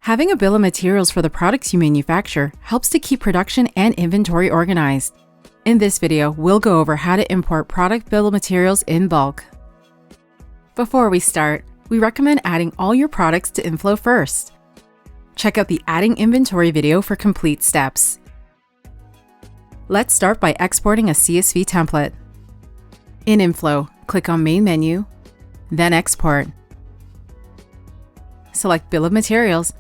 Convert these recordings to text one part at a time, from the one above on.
Having a bill of materials for the products you manufacture helps to keep production and inventory organized. In this video, we'll go over how to import product bill of materials in bulk. Before we start, we recommend adding all your products to Inflo first. Check out the Adding Inventory video for complete steps. Let's start by exporting a CSV template. In Inflo, click on Main menu, then Export. Select Bill of Materials.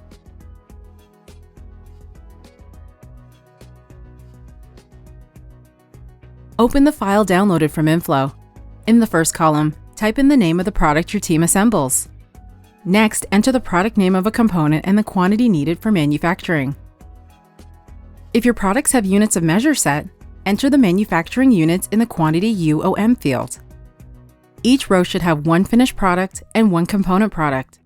Open the file downloaded from Inflo. In the first column, type in the name of the product your team assembles. Next, enter the product name of a component and the quantity needed for manufacturing. If your products have units of measure set, enter the manufacturing units in the quantity UOM field. Each row should have one finished product and one component product.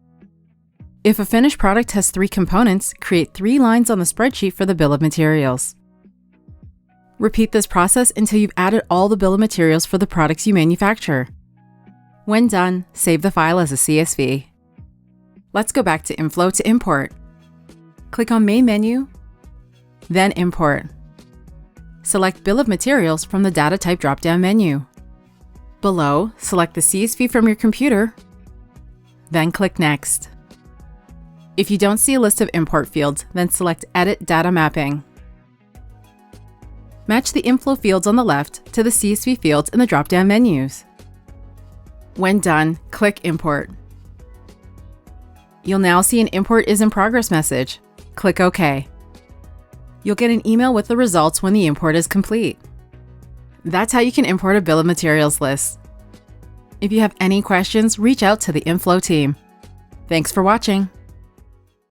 If a finished product has 3 components, create 3 lines on the spreadsheet for the bill of materials. Repeat this process until you've added all the bill of materials for the products you manufacture. When done, save the file as a CSV. Let's go back to Inflo to import. Click on Main menu, then Import. Select Bill of Materials from the Data Type drop-down menu. Below, select the CSV from your computer, then click Next. If you don't see a list of import fields, then select Edit Data Mapping. Match the Inflo fields on the left to the CSV fields in the drop-down menus. When done, click Import. You'll now see an Import is in progress message. Click OK. You'll get an email with the results when the import is complete. That's how you can import a bill of materials list. If you have any questions, reach out to the Inflo team. Thanks for watching.